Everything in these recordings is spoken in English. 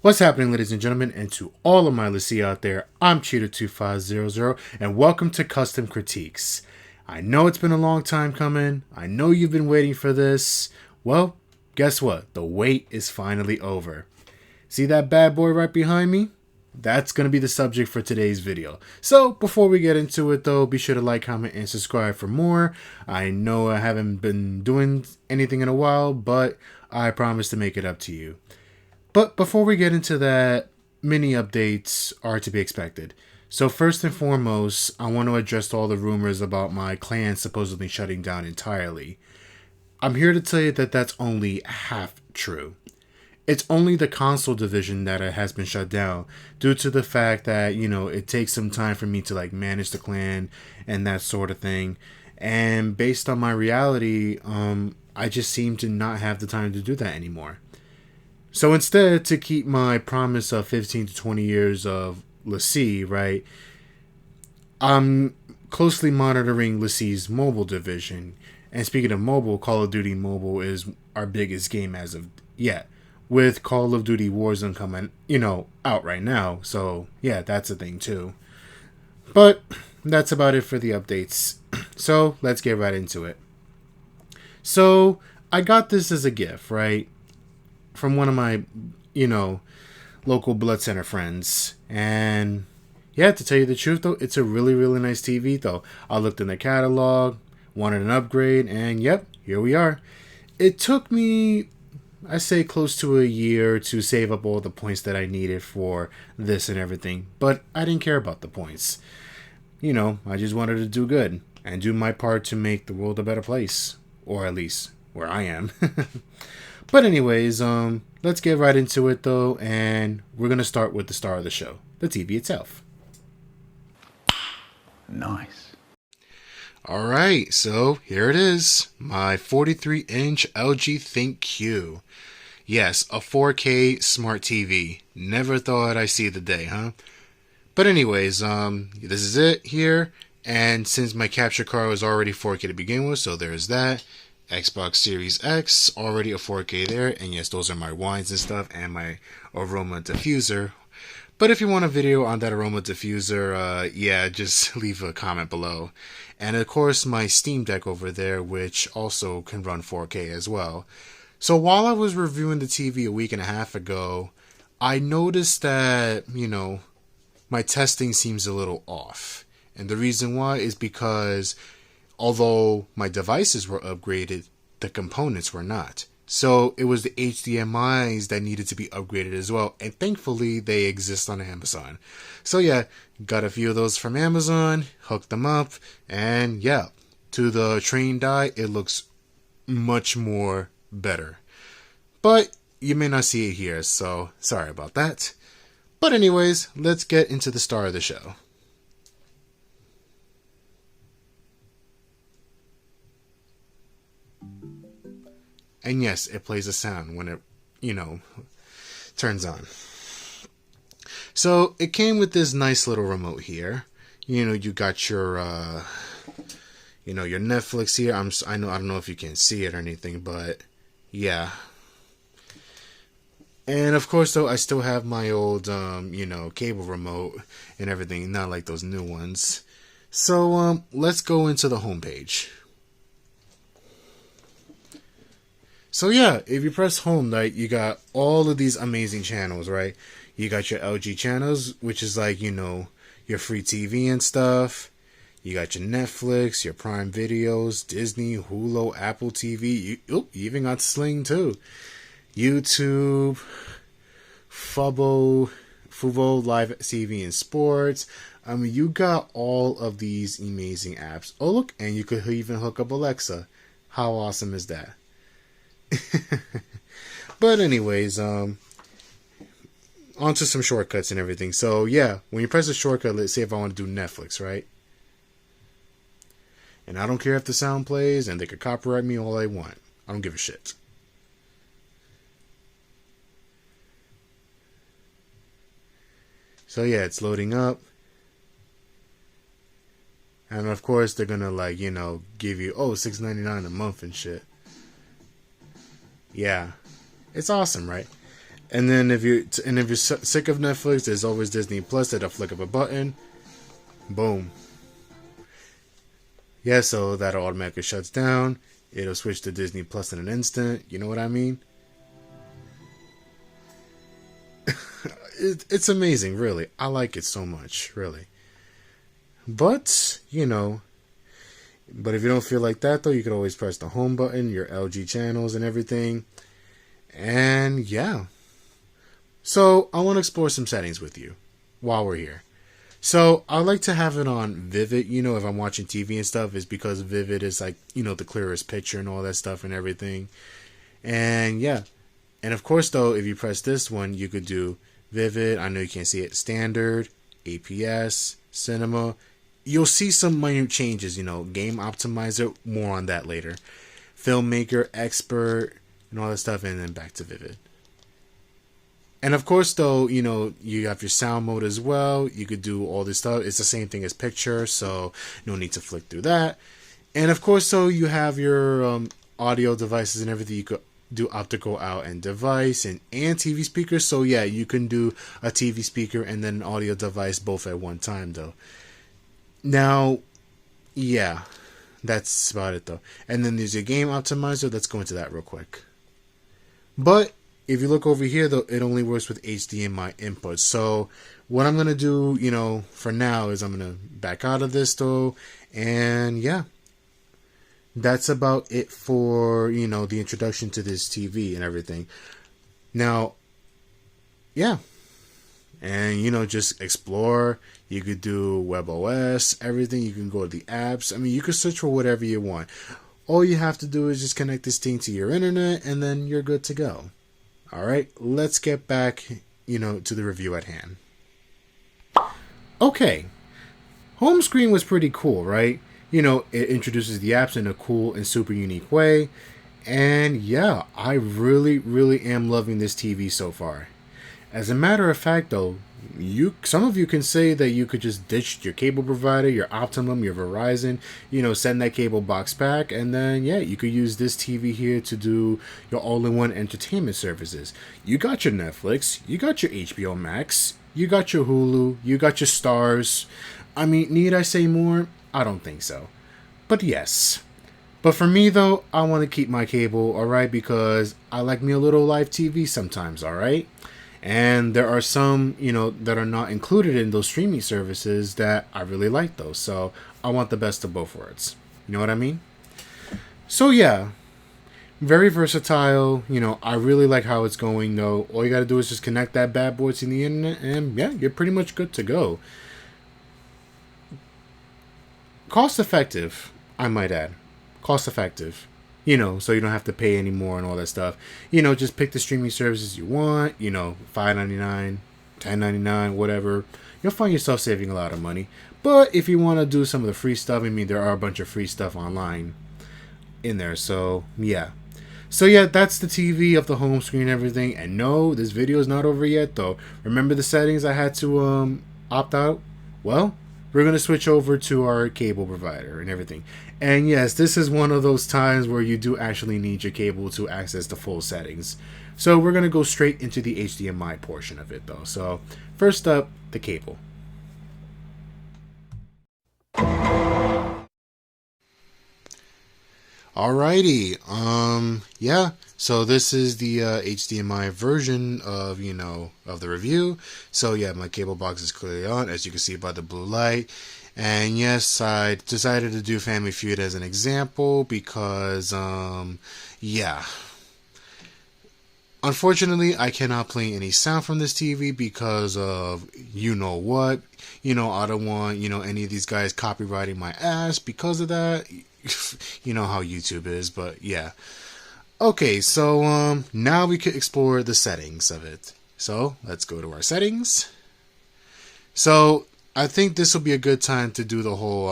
What's happening, ladies and gentlemen, and to all of my LaCie out there, I'm Cheetah2500, and welcome to Custom Critiques. I know it's been a long time coming, I know you've been waiting for this. Well, guess what? The wait is finally over. See that bad boy right behind me? That's going to be the subject for today's video. So, before we get into it though, be sure to like, comment, and subscribe for more. I know I haven't been doing anything in a while, but I promise to make it up to you. But before we get into that, mini updates are to be expected. So first and foremost, I want to address all the rumors about my clan supposedly shutting down entirely. I'm here to tell you that that's only half true. It's only the console division that has been shut down due to the fact that, it takes some time for me to manage the clan and that sort of thing. And based on my reality, I just seem to not have the time to do that anymore. So instead, to keep my promise of 15 to 20 years of LaCie, right, I'm closely monitoring LaCie's mobile division. And speaking of mobile, Call of Duty Mobile is our biggest game as of yet. With Call of Duty Warzone coming, out right now. So, yeah, that's a thing too. But that's about it for the updates. So, let's get right into it. So, I got this as a gift, right? From one of my, local blood center friends. And yeah, to tell you the truth though, it's a really, really nice TV though. I looked in the catalog, wanted an upgrade, and yep, here we are. It took me, I say, close to a year to save up all the points that I needed for this and everything, but I didn't care about the points. I just wanted to do good and do my part to make the world a better place, or at least where I am. But anyways, let's get right into it though, and we're going to start with the star of the show, the TV itself. Nice. Alright, so here it is, my 43-inch LG ThinkQ. Yes, a 4K smart TV. Never thought I'd see the day, huh? But anyways, this is it here, and since my capture card was already 4K to begin with, so there's that. Xbox Series X, already a 4K there, and yes, those are my wines and stuff, and my aroma diffuser. But if you want a video on that aroma diffuser, yeah, just leave a comment below. And of course, my Steam Deck over there, which also can run 4K as well. So while I was reviewing the TV a week and a half ago, I noticed that, my testing seems a little off. And the reason why is because although my devices were upgraded, the components were not. So it was the HDMIs that needed to be upgraded as well. And thankfully, they exist on Amazon. So yeah, got a few of those from Amazon, hooked them up, and yeah, to the trained eye, it looks much more better. But you may not see it here, so sorry about that. But anyways, let's get into the star of the show. And yes, it plays a sound when it, turns on. So it came with this nice little remote here. You got your, your Netflix here. I don't know if you can see it or anything, but yeah. And of course, though, I still have my old, cable remote and everything, not like those new ones. So let's go into the homepage. So yeah, if you press home, right, you got all of these amazing channels, right? You got your LG channels, which is like, your free TV and stuff. You got your Netflix, your Prime Videos, Disney, Hulu, Apple TV. You even got Sling too. YouTube, Fubo, Live TV and Sports. I mean, you got all of these amazing apps. Oh look, and you could even hook up Alexa. How awesome is that? But anyways, onto some shortcuts and everything. So yeah, when you press a shortcut, let's say if I want to do Netflix, right? And I don't care if the sound plays, and they could copyright me all they want. I don't give a shit. So yeah, it's loading up. And of course they're gonna give you $6.99 a month and shit. Yeah, it's awesome, right? And then if you're sick of Netflix, there's always Disney Plus at a flick of a button. Boom. Yeah, so that automatically shuts down. It'll switch to Disney Plus in an instant. You know what I mean? It's amazing, really. I like it so much, really. But, but if you don't feel like that, though, you can always press the home button, your LG channels and everything. And yeah. So I want to explore some settings with you while we're here. So I like to have it on Vivid, if I'm watching TV and stuff, is because Vivid is like, the clearest picture and all that stuff and everything. And yeah. And of course, though, if you press this one, you could do Vivid. I know you can't see it. Standard, APS, Cinema. You'll see some minute changes, Game Optimizer. More on that later. Filmmaker, Expert, and all that stuff. And then back to Vivid. And of course, though, you have your sound mode as well. You could do all this stuff. It's the same thing as picture, so no need to flick through that. And of course, so you have your audio devices and everything. You could do optical out and device and TV speakers. So yeah, you can do a TV speaker and then an audio device both at one time, though. Now, yeah, that's about it, though. And then there's your game optimizer. Let's go into that real quick. But if you look over here, though, it only works with HDMI input. So what I'm going to do, for now is I'm going to back out of this, though. And yeah, that's about it for, the introduction to this TV and everything. Now, yeah. And, just explore. You could do WebOS, everything. You can go to the apps. I mean, you can search for whatever you want. All you have to do is just connect this thing to your internet, and then you're good to go. All right, let's get back, to the review at hand. Okay, home screen was pretty cool, right? It introduces the apps in a cool and super unique way. And yeah, I really, really am loving this TV so far. As a matter of fact, though, some of you can say that you could just ditch your cable provider, your Optimum, your Verizon, send that cable box back, and then yeah, you could use this TV here to do your all-in-one entertainment services. You got your Netflix, you got your HBO Max, you got your Hulu, you got your Stars. I mean, need I say more? I don't think so. But yes. But for me, though, I want to keep my cable, alright, because I like me a little live TV sometimes, alright? And there are some, that are not included in those streaming services that I really like, though. So I want the best of both worlds. You know what I mean? So yeah, very versatile. I really like how it's going, though. All you got to do is just connect that bad boy to the internet, and yeah, you're pretty much good to go. Cost effective, I might add. Cost effective. So you don't have to pay anymore and all that stuff. Just pick the streaming services you want, $5.99, $10.99, whatever. You'll find yourself saving a lot of money. But if you want to do some of the free stuff, there are a bunch of free stuff online in there. So, yeah. So, yeah, that's the TV of the home screen and everything. And no, this video is not over yet, though. Remember the settings I had to opt out? Well, we're going to switch over to our cable provider and everything. And yes, this is one of those times where you do actually need your cable to access the full settings. So we're going to go straight into the HDMI portion of it, though. So first up, the cable. Alrighty, yeah, so this is the HDMI version of, of the review. So yeah, my cable box is clearly on, as you can see by the blue light. And yes, I decided to do Family Feud as an example because, yeah. Unfortunately, I cannot play any sound from this TV because of you-know-what. I don't want, any of these guys copywriting my ass because of that. You know how YouTube is, but yeah. Okay, so now we can explore the settings of it. So let's go to our settings. So I think this will be a good time to do the whole,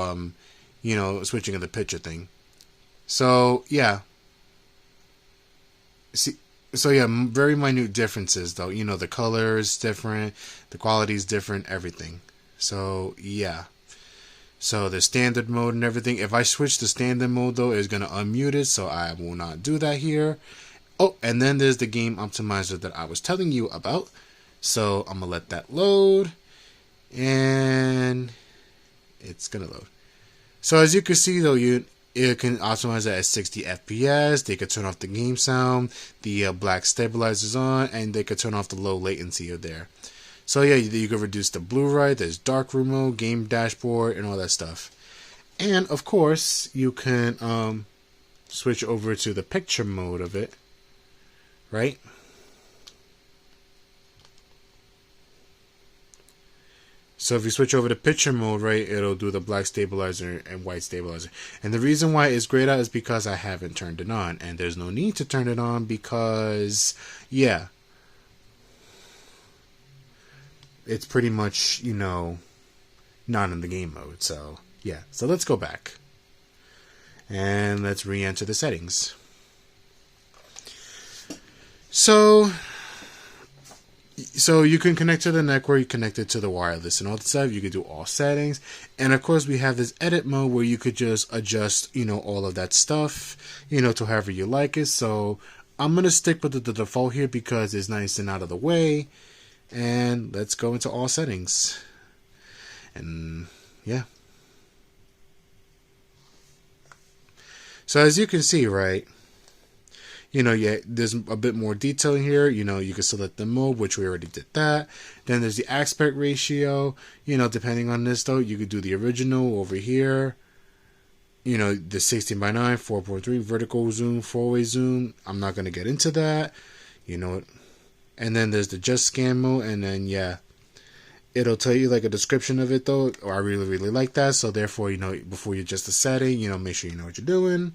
switching of the picture thing. So yeah. So yeah, very minute differences though. The color is different, the quality is different, everything. So yeah. So the standard mode and everything. If I switch to standard mode though, it's going to unmute it. So I will not do that here. Oh, and then there's the game optimizer that I was telling you about. So I'm gonna let that load, and it's gonna load. So as you can see though, it can optimize it at 60 FPS. They could turn off the game sound, the black stabilizers on, and they could turn off the low latency there. So yeah, you can reduce the blue light. There's dark room mode, game dashboard, and all that stuff. And of course, you can switch over to the picture mode of it, right? So if you switch over to picture mode, right, it'll do the black stabilizer and white stabilizer. And the reason why it's grayed out is because I haven't turned it on. And there's no need to turn it on because, yeah, it's pretty much, not in the game mode. So, yeah. So let's go back. And let's re-enter the settings. So you can connect to the network, you connect it to the wireless and all that stuff. You can do all settings. And of course we have this edit mode where you could just adjust, all of that stuff, to however you like it. So I'm going to stick with the default here because it's nice and out of the way. And let's go into all settings. And yeah. So as you can see, right, there's a bit more detail here. You can select the mode, which we already did that. Then there's the aspect ratio. Depending on this, though, you could do the original over here. The 16:9, 4.3, vertical zoom, 4-way zoom. I'm not going to get into that. And then there's the just scan mode. And then, yeah, it'll tell you like a description of it, though. Or I really, really like that. So, therefore, before you adjust the setting, make sure you know what you're doing.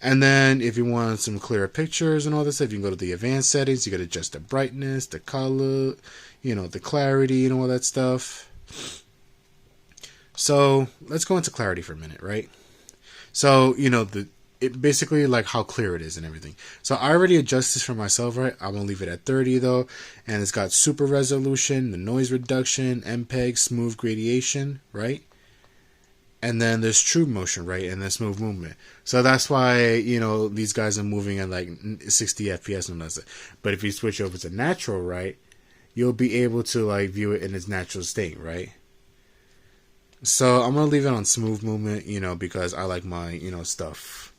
And then if you want some clearer pictures and all this stuff, you can go to the advanced settings. You can adjust the brightness, the color, the clarity and all that stuff. So let's go into clarity for a minute, right? So, it basically like how clear it is and everything. So I already adjusted this for myself, right? I'm going to leave it at 30 though. And it's got super resolution, the noise reduction, MPEG, smooth gradation, right? And then there's true motion, right? And then smooth movement. So that's why, these guys are moving at like 60 FPS and that's it. But if you switch over to natural, right, you'll be able to like view it in its natural state, right? So I'm going to leave it on smooth movement, because I like my, stuff,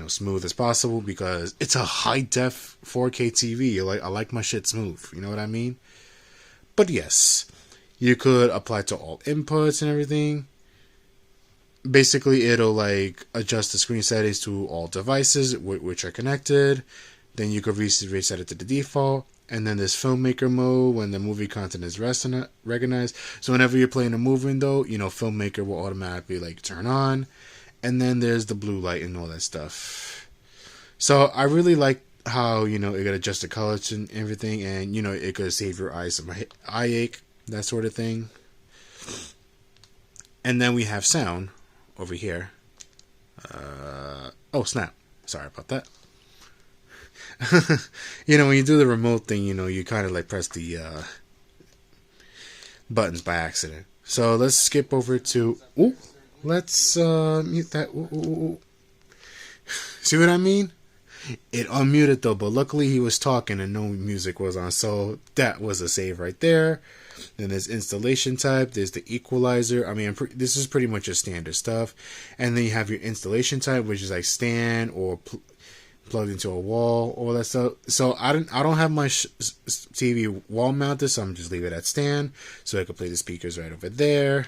smooth as possible because it's a high def 4K TV. I like my shit smooth. You know what I mean? But yes, you could apply to all inputs and everything. Basically, it'll like adjust the screen settings to all devices which are connected. Then you could reset it to the default. And then there's filmmaker mode when the movie content is recognized. So whenever you're playing a movie, though, filmmaker will automatically like turn on. And then there's the blue light and all that stuff. So I really like how it could adjust the colors and everything, and it could save your eyes some eye ache, that sort of thing. And then we have sound over here. Oh snap! Sorry about that. When you do the remote thing, you kind of like press the buttons by accident. So let's skip over to. Let's mute that. See what I mean? It unmuted though, but luckily he was talking and no music was on, so that was a save right there. Then there's installation type, there's the equalizer. I mean, this is pretty much your standard stuff. And then you have your installation type, which is like stand or plugged into a wall, all that stuff. So I don't have my TV wall mounted, so I'm just leave it at stand, so I can play the speakers right over there.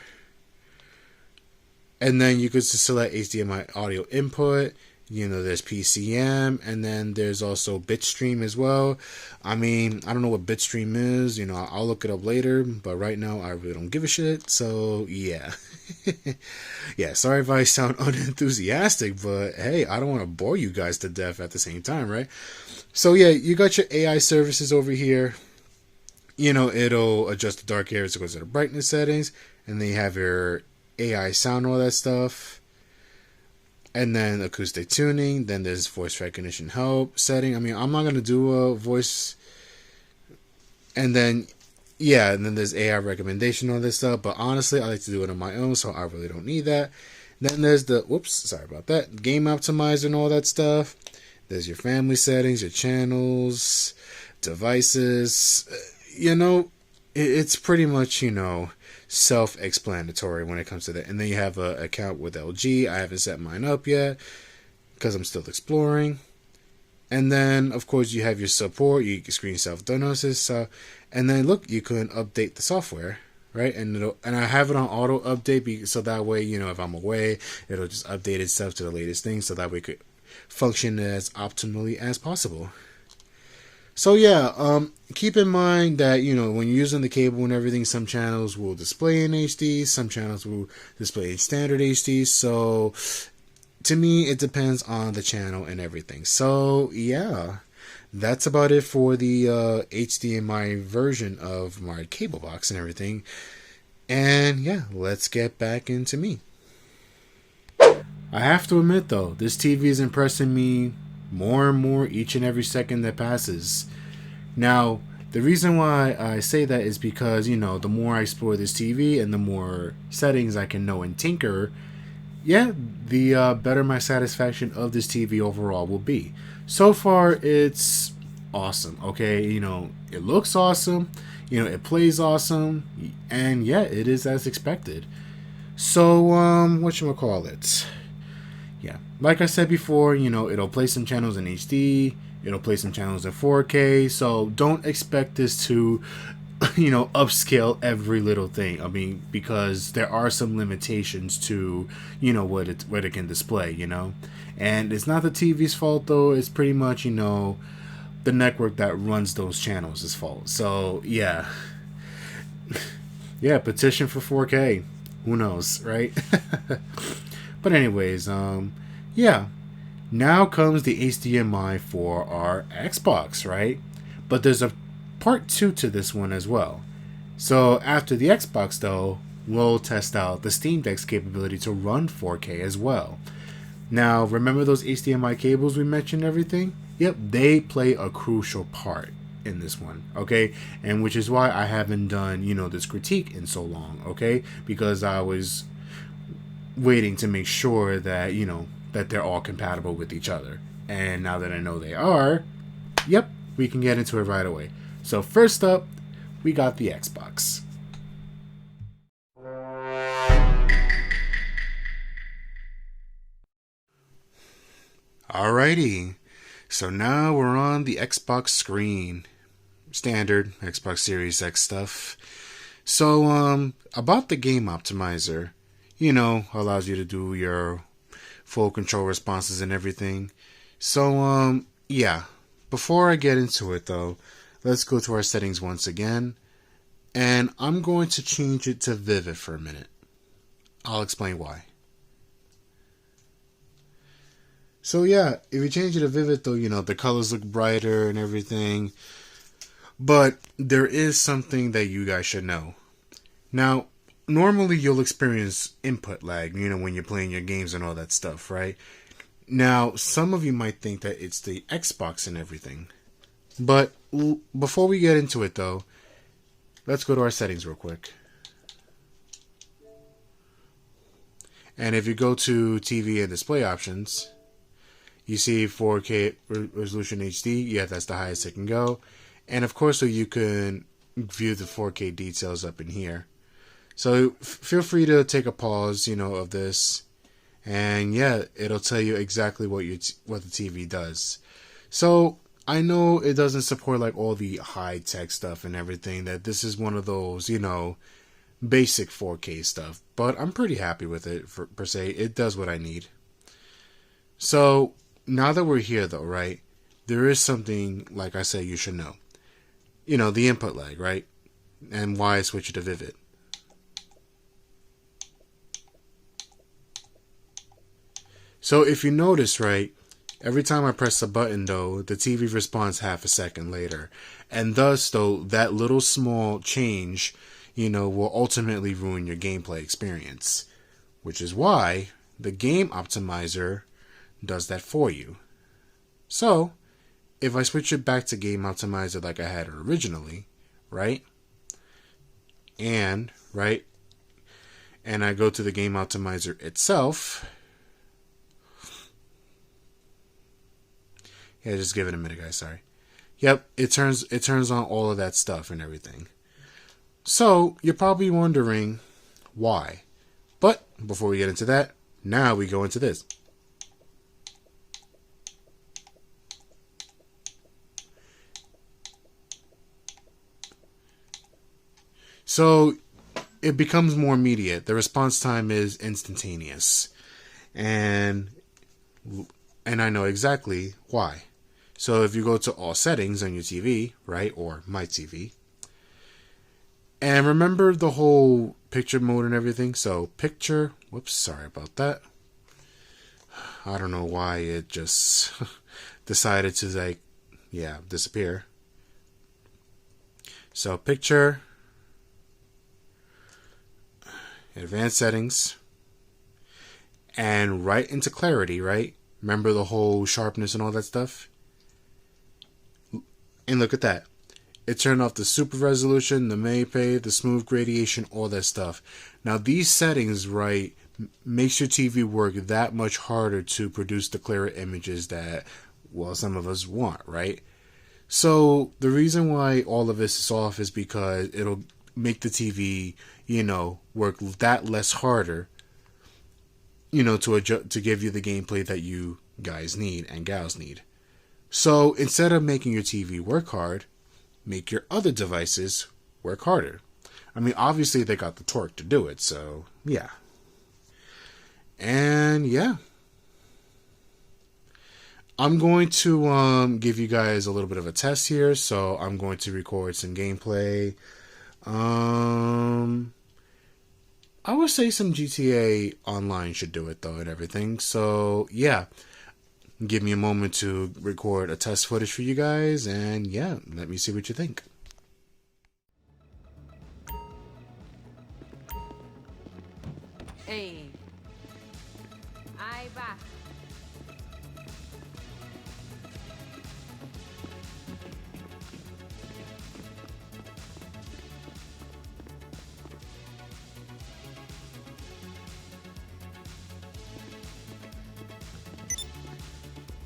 And then you could just select HDMI audio input. There's PCM, and then there's also Bitstream as well. I mean, I don't know what Bitstream is. I'll look it up later, but right now I really don't give a shit. So, yeah. Yeah, sorry if I sound unenthusiastic, but hey, I don't want to bore you guys to death at the same time, right? So, yeah, you got your AI services over here. It'll adjust the dark areas to go to the brightness settings, and then you have your AI sound, all that stuff. And then acoustic tuning. Then there's voice recognition help setting. I mean, I'm not going to do a voice. And then, yeah, and then there's AI recommendation, all this stuff. But honestly, I like to do it on my own, so I really don't need that. Then there's the, sorry about that, game optimizer and all that stuff. There's your family settings, your channels, devices. You know, it's pretty much, self-explanatory when it comes to that. And then you have an account with LG. I haven't set mine up yet because I'm still exploring. And then, of course, you have your support. You can screen self-diagnosis. And then, look, you can update the software, right? And I have it on auto update so that way, if I'm away, it'll just update itself to the latest thing so that way it could function as optimally as possible. So yeah, keep in mind that, when you're using the cable and everything, some channels will display in HD, some channels will display in standard HD. So to me, it depends on the channel and everything. So yeah, that's about it for the HDMI version of my cable box and everything. And yeah, let's get back into me. I have to admit though, this TV is impressing me more and more each and every second that passes. Now, the reason why I say that is because, the more I explore this TV and the more settings I can know and tinker, the better my satisfaction of this TV overall will be. So far, it's awesome, okay? It looks awesome, it plays awesome, and yeah, it is as expected. So, whatchamacallit? Yeah, like I said before, it'll play some channels in HD, it'll play some channels in 4K, so don't expect this to, upscale every little thing. I mean, because there are some limitations to, what it can display, And it's not the TV's fault, though. It's pretty much, the network that runs those channels' fault. So, yeah. Yeah, petition for 4K. Who knows, right? But anyways, yeah. Now comes the HDMI for our Xbox, right? But there's a part 2 to this one as well. So after the Xbox, though, we'll test out the Steam Deck's capability to run 4K as well. Now, remember those HDMI cables we mentioned and everything? Yep, they play a crucial part in this one, okay? And which is why I haven't done, this critique in so long, okay? Because I was waiting to make sure that, that they're all compatible with each other. And now that I know they are, yep, we can get into it right away. So first up, we got the Xbox. Alrighty, so now we're on the Xbox screen. Standard Xbox Series X stuff. So, about the game optimizer, allows you to do your full control responses and everything. So, yeah. Before I get into it, though, let's go to our settings once again. And I'm going to change it to Vivid for a minute. I'll explain why. So, yeah, if you change it to Vivid, though, the colors look brighter and everything. But there is something that you guys should know. Now, normally you'll experience input lag, when you're playing your games and all that stuff, right? Now, some of you might think that it's the Xbox and everything. But before we get into it, though, let's go to our settings real quick. And if you go to TV and display options, you see 4K resolution HD. Yeah, that's the highest it can go. And of course, so you can view the 4K details up in here. So feel free to take a pause, of this. And yeah, it'll tell you exactly what the TV does. So I know it doesn't support like all the high tech stuff and everything. That this is one of those, basic 4K stuff. But I'm pretty happy with it per se. It does what I need. So now that we're here though, right? There is something, like I said, you should know. The input lag, right? And why I switch it to Vivid. So if you notice, right, every time I press a button, though, the TV responds half a second later. And thus, though, that little small change, will ultimately ruin your gameplay experience. Which is why the game optimizer does that for you. So, if I switch it back to game optimizer like I had originally, right? And I go to the game optimizer itself, Yeah, just give it a minute, guys. Sorry. Yep, it turns on all of that stuff and everything. So you're probably wondering why. But before we get into that, now we go into this. So it becomes more immediate. The response time is instantaneous. And I know exactly why. So if you go to all settings on your TV, right, or my TV, and remember the whole picture mode and everything. So picture, whoops, sorry about that. I don't know why it just decided to disappear. So picture, advanced settings, and right into clarity, right? Remember the whole sharpness and all that stuff? And look at that. It turned off the super resolution, the MAPE, the smooth gradation, all that stuff. Now these settings, right, makes your TV work that much harder to produce the clearer images that, well, some of us want, right? So the reason why all of this is off is because it'll make the TV, work that less harder, to give you the gameplay that you guys need and gals need. So instead of making your TV work hard, make your other devices work harder. I mean, obviously they got the torque to do it, so yeah. And yeah. I'm going to give you guys a little bit of a test here, so I'm going to record some gameplay. I would say some GTA Online should do it though and everything. So yeah, give me a moment to record a test footage for you guys, and yeah, let me see what you think. Hey. Ahí va.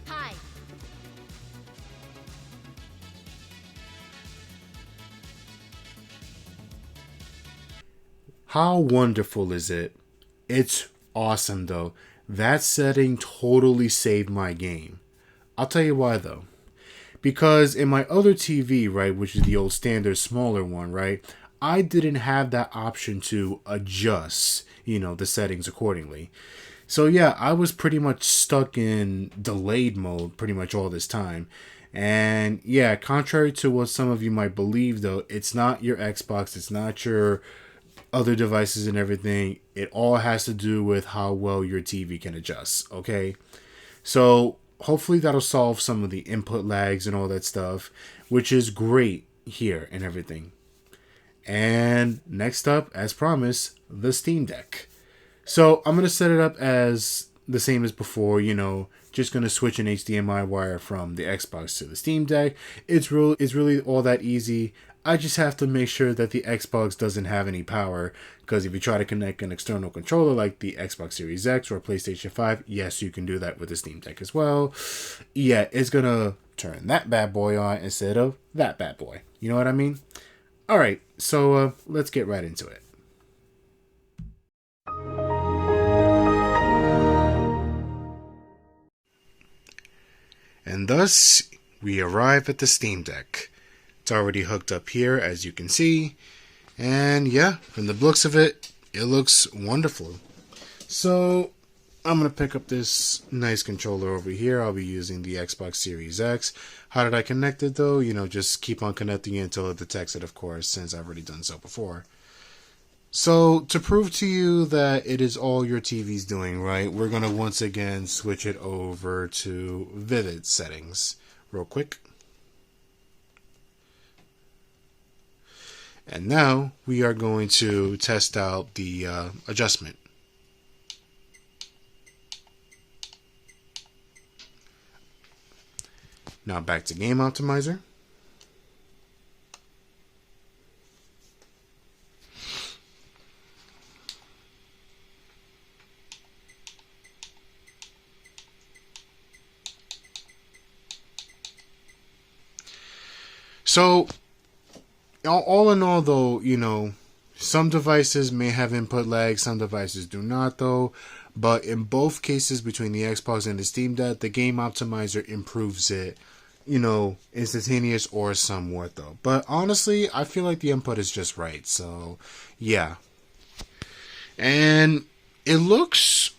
Hi. How wonderful is it? It's awesome though. That setting totally saved my game. I'll tell you why though. Because in my other TV, right, which is the old standard smaller one, right, I didn't have that option to adjust, the settings accordingly. So yeah, I was pretty much stuck in delayed mode pretty much all this time. And yeah, contrary to what some of you might believe though, it's not your Xbox, it's not your other devices and everything. It all has to do with how well your TV can adjust, okay? So hopefully that'll solve some of the input lags and all that stuff, which is great here and everything. And next up, as promised, the Steam Deck. So I'm going to set it up as the same as before, just going to switch an HDMI wire from the Xbox to the Steam Deck. It's really all that easy. I just have to make sure that the Xbox doesn't have any power, because if you try to connect an external controller like the Xbox Series X or PlayStation 5, yes, you can do that with the Steam Deck as well. Yeah, it's going to turn that bad boy on instead of that bad boy. You know what I mean? All right, so let's get right into it. And thus, we arrive at the Steam Deck. It's already hooked up here, as you can see. And yeah, from the looks of it, it looks wonderful. So, I'm going to pick up this nice controller over here. I'll be using the Xbox Series X. How did I connect it though? Just keep on connecting it until it detects it, of course, since I've already done so before. So, to prove to you that it is all your TV's doing right, we're going to once again switch it over to Vivid settings real quick. And now we are going to test out the adjustment. Now back to Game Optimizer. So, all in all, though, some devices may have input lag, some devices do not, though. But in both cases, between the Xbox and the Steam Deck, the game optimizer improves it, instantaneous or somewhat, though. But honestly, I feel like the input is just right. So, yeah. And it looks,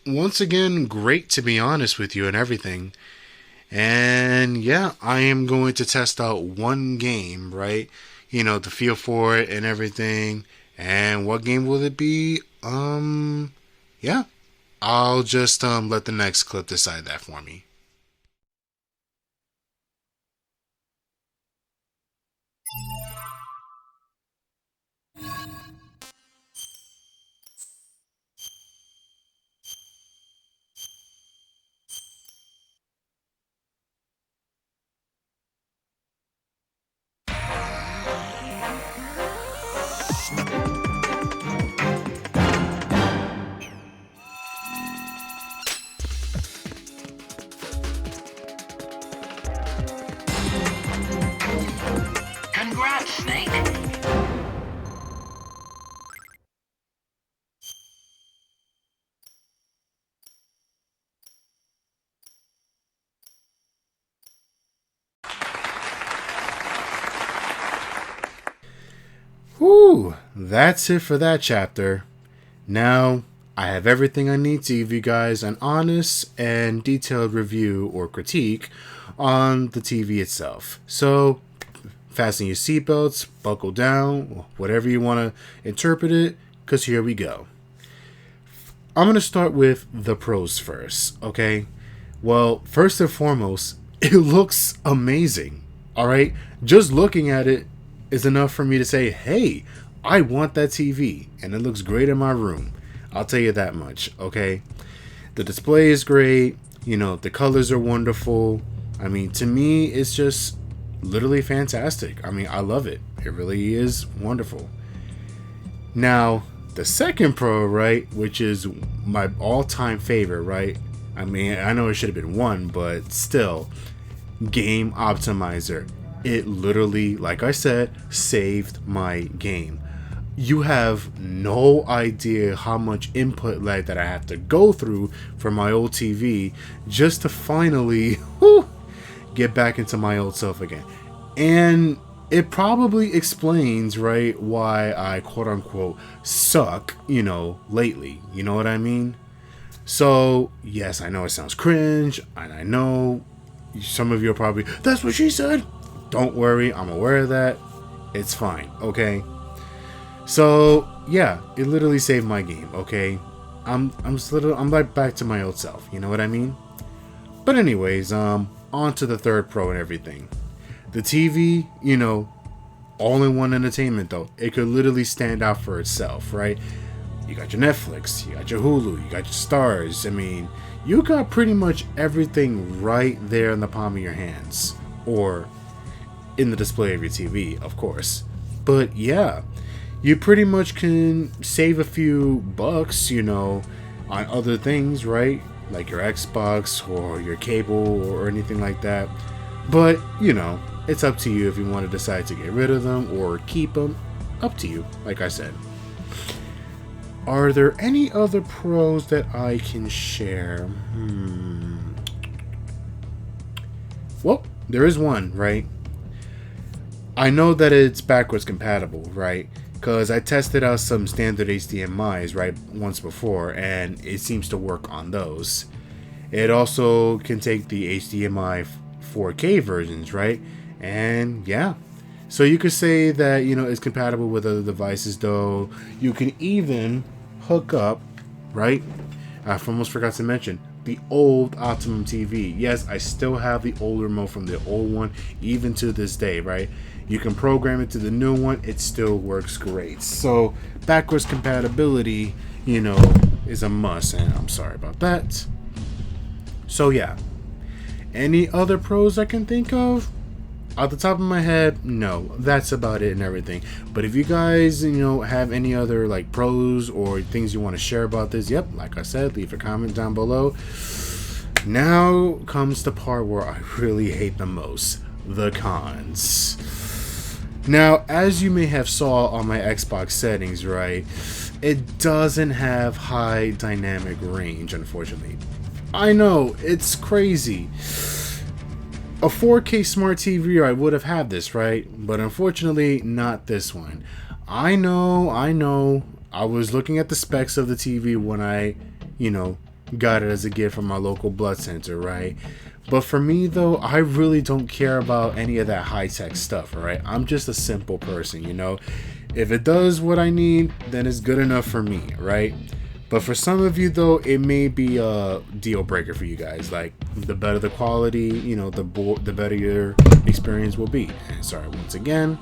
once again, great, to be honest with you, and everything. And yeah, I am going to test out one game, right? The feel for it and everything. And what game will it be? Yeah. I'll just let the next clip decide that for me. Congrats, Snake. Whew, that's it for that chapter. Now, I have everything I need to give you guys an honest and detailed review or critique on the TV itself. So, fasten your seatbelts, buckle down, whatever you want to interpret it, because here we go. I'm going to start with the pros first, okay? Well, first and foremost, it looks amazing, all right? Just looking at it is enough for me to say, hey, I want that TV, and it looks great in my room. I'll tell you that much, okay? The display is great. The colors are wonderful. I mean, to me, it's just literally fantastic. I mean, I love it. It really is wonderful. Now, the second pro, right, which is my all-time favorite, right? I mean, I know it should have been one, but still, Game Optimizer. It literally, like I said, saved my game. You have no idea how much input lag that I have to go through for my old TV just to finally get back into my old self again. And it probably explains, right, why I quote unquote suck, lately. You know what I mean? So, yes, I know it sounds cringe, and I know some of you are probably, that's what she said. Don't worry, I'm aware of that. It's fine, okay? So, yeah, it literally saved my game, okay? I'm like back to my old self, you know what I mean? But anyways, on to the third pro and everything. The TV, all-in-one entertainment though. It could literally stand out for itself, right? You got your Netflix, you got your Hulu, you got your Stars. I mean, you got pretty much everything right there in the palm of your hands. Or in the display of your TV, of course. But yeah, you pretty much can save a few bucks, on other things, right? Like your Xbox or your cable or anything like that. But, it's up to you if you want to decide to get rid of them or keep them. Up to you, like I said. Are there any other pros that I can share? Well, there is one, right? I know that it's backwards compatible, right? Because I tested out some standard HDMIs, right, once before, and it seems to work on those. It also can take the HDMI 4K versions, right? And yeah. So you could say that, it's compatible with other devices, though. You can even hook up, right? I almost forgot to mention the old Optimum TV. Yes, I still have the old remote from the old one, even to this day, right? You can program it to the new one. It still works great. So backwards compatibility, is a must, and I'm sorry about that. So yeah. Any other pros I can think of? Off the top of my head, no. That's about it and everything. But if you guys, have any other like pros or things you want to share about this, yep, like I said, leave a comment down below. Now comes the part where I really hate the most. The cons. Now, as you may have saw on my Xbox settings, right, it doesn't have high dynamic range, unfortunately. I know, it's crazy. A 4K smart TV, I would have had this, right? But unfortunately, not this one. I know. I was looking at the specs of the TV when I, got it as a gift from my local blood center, right? But for me, though, I really don't care about any of that high-tech stuff, right? I'm just a simple person, If it does what I need, then it's good enough for me, right? But for some of you, though, it may be a deal breaker for you guys. Like, the better the quality, the better your experience will be. And sorry, once again.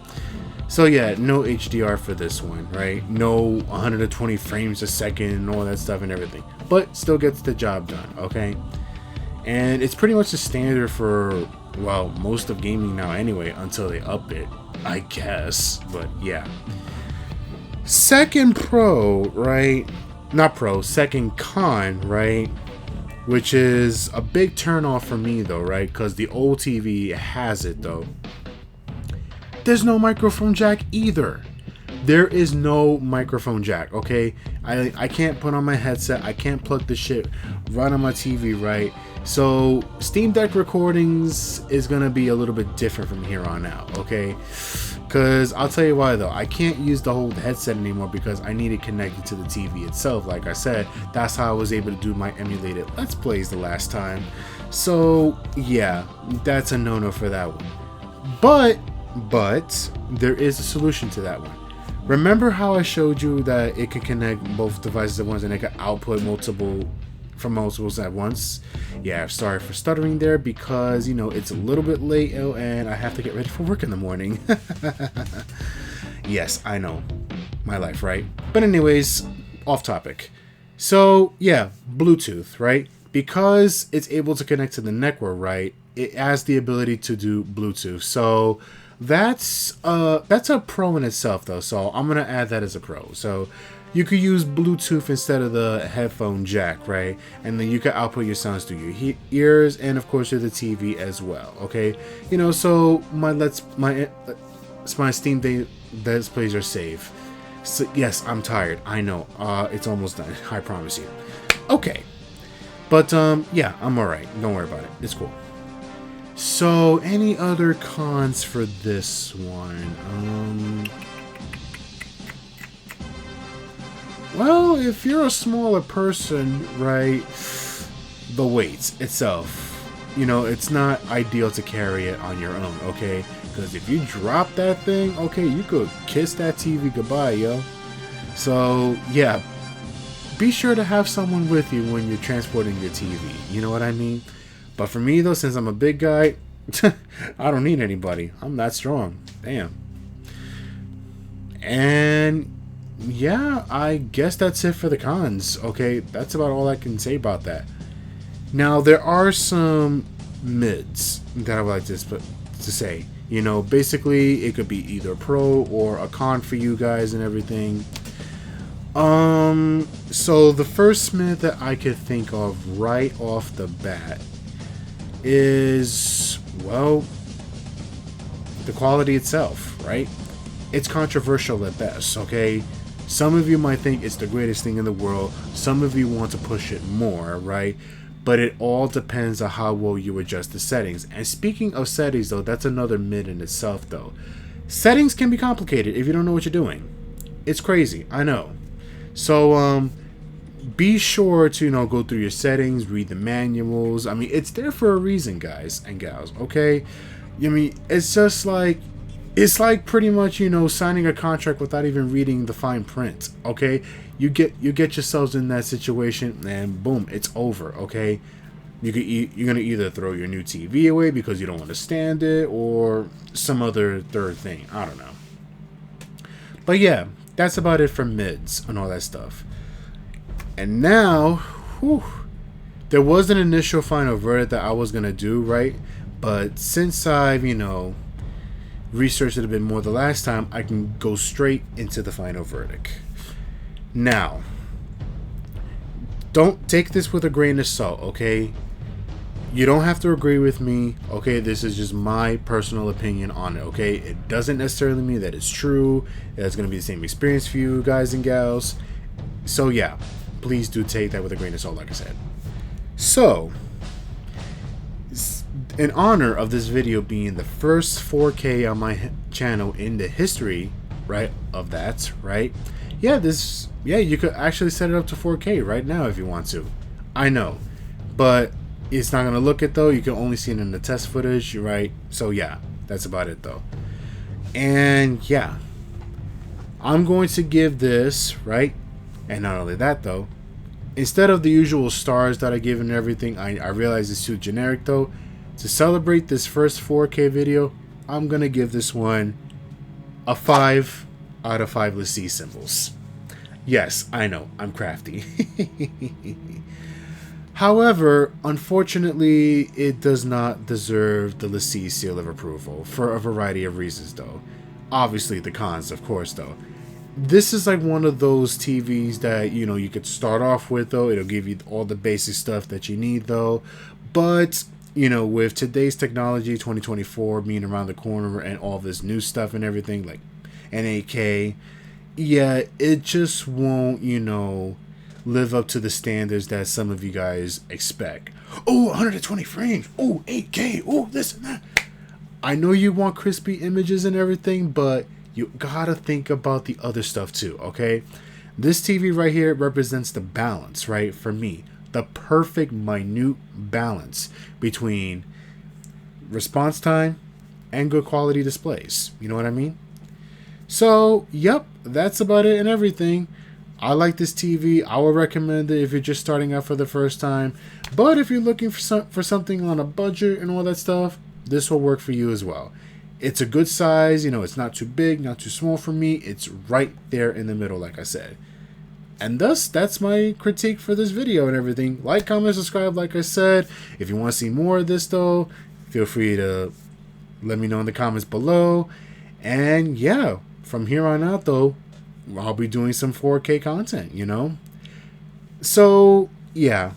So yeah, no HDR for this one, right? No 120 frames a second and all that stuff and everything. But still gets the job done, okay? And it's pretty much the standard for, well, most of gaming now anyway, until they up it, I guess. But yeah. Second pro, right? Not pro, second con, right? Which is a big turn off for me though, right? Because the old TV has it though. There's no microphone jack either. There is no microphone jack, okay? I can't put on my headset. I can't plug the shit right on my TV, right? So Steam Deck recordings is gonna be a little bit different from here on out, okay? Because I'll tell you why though. I can't use the whole headset anymore because I need it connected to the TV itself. Like I said, that's how I was able to do my emulated Let's Plays the last time. So yeah, that's a no-no for that one. But there is a solution to that one. Remember how I showed you that it could connect both devices at once and it could output multiples at once? Yeah, sorry for stuttering there because, it's a little bit late and I have to get ready for work in the morning. Yes, I know. My life, right? But anyways, off topic. So, yeah, Bluetooth, right? Because it's able to connect to the network, right? It has the ability to do Bluetooth. So, that's a pro in itself though, so I'm gonna add that as a pro. So you could use Bluetooth instead of the headphone jack, right? And then you can output your sounds through your ears and of course through the TV as well. Okay, so my Steam Day Let's Plays are safe. So yes, I'm tired. I know. It's almost done. I promise you. Okay, but yeah, I'm alright. Don't worry about it. It's cool. So, any other cons for this one? Well, if you're a smaller person, right, the weight itself, it's not ideal to carry it on your own, okay? Because if you drop that thing, okay, you could kiss that TV goodbye, yo. So, yeah, be sure to have someone with you when you're transporting your TV, you know what I mean? But for me, though, since I'm a big guy, I don't need anybody. I'm that strong. Damn. And yeah, I guess that's it for the cons. Okay, that's about all I can say about that. Now, there are some mids that I would like to say. Basically, it could be either a pro or a con for you guys and everything. So the first mid that I could think of right off the bat is, well, the quality itself, right? It's controversial at best, okay? Some of you might think it's the greatest thing in the world. Some of you want to push it more, right? But it all depends on how well you adjust the settings. And speaking of settings, though, that's another mid in itself, though. Settings can be complicated if you don't know what you're doing. It's crazy, I know. So, be sure to, go through your settings, read the manuals. I mean, it's there for a reason, guys and gals, okay? I mean, it's like pretty much, signing a contract without even reading the fine print, okay? You get yourselves in that situation and boom, it's over, okay? You're going to either throw your new TV away because you don't understand it or some other third thing. I don't know. But yeah, that's about it for mids and all that stuff. And now, there was an initial final verdict that I was going to do, right? But since I've, researched it a bit more the last time, I can go straight into the final verdict. Now, don't take this with a grain of salt, okay? You don't have to agree with me, okay? This is just my personal opinion on it, okay? It doesn't necessarily mean that it's true. It's going to be the same experience for you guys and gals. So yeah, please do take that with a grain of salt, like I said. So, in honor of this video being the first 4K on my channel in the history, right, of that, right? Yeah, you could actually set it up to 4K right now if you want to. I know, but it's not gonna look it though. You can only see it in the test footage, right? So yeah, that's about it though. And yeah, I'm going to give this, right? And not only that though, instead of the usual stars that I give and everything, I realize it's too generic though. To celebrate this first 4K video, I'm gonna give this one a 5 out of 5 LaCie symbols. Yes, I know, I'm crafty. However, unfortunately, it does not deserve the LaCie seal of approval for a variety of reasons though. Obviously the cons, of course though. This is like one of those TVs that, you know, you could start off with though. It'll give you all the basic stuff that you need though. But, you know, with today's technology, 2024 being around the corner and all this new stuff and everything like NAK, yeah, it just won't, you know, live up to the standards that some of you guys expect. Oh, 120 frames. Oh, 8K. Oh, this and that. I know you want crispy images and everything, but you gotta think about the other stuff too, okay? This TV right here represents the balance, right? For me, the perfect minute balance between response time and good quality displays. You know what I mean? So, yep, that's about it and everything. I like this TV. I would recommend it if you're just starting out for the first time. But if you're looking for something on a budget and all that stuff, this will work for you as well. It's a good size. You know, it's not too big, not too small for me. It's right there in the middle, like I said. And thus, that's my critique for this video and everything. Like, comment, subscribe, like I said. If you want to see more of this, though, feel free to let me know in the comments below. And yeah, from here on out, though, I'll be doing some 4K content, you know? So, yeah.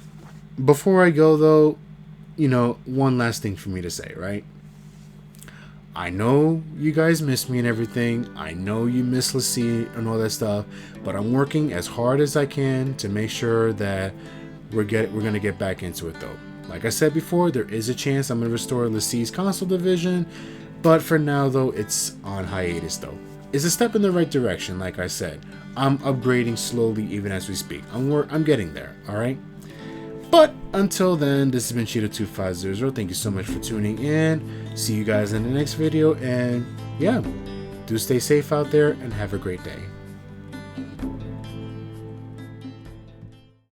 Before I go, though, you know, one last thing for me to say, right? I know you guys miss me and everything. I know you miss LaCie and all that stuff. But I'm working as hard as I can to make sure that we're going to get back into it, though. Like I said before, there is a chance I'm going to restore LaCie's console division. But for now, though, it's on hiatus, though. It's a step in the right direction, like I said. I'm upgrading slowly even as we speak. I'm getting there, alright? But until then, this has been Cheetah2500. Thank you so much for tuning in. See you guys in the next video. And yeah, do stay safe out there and have a great day.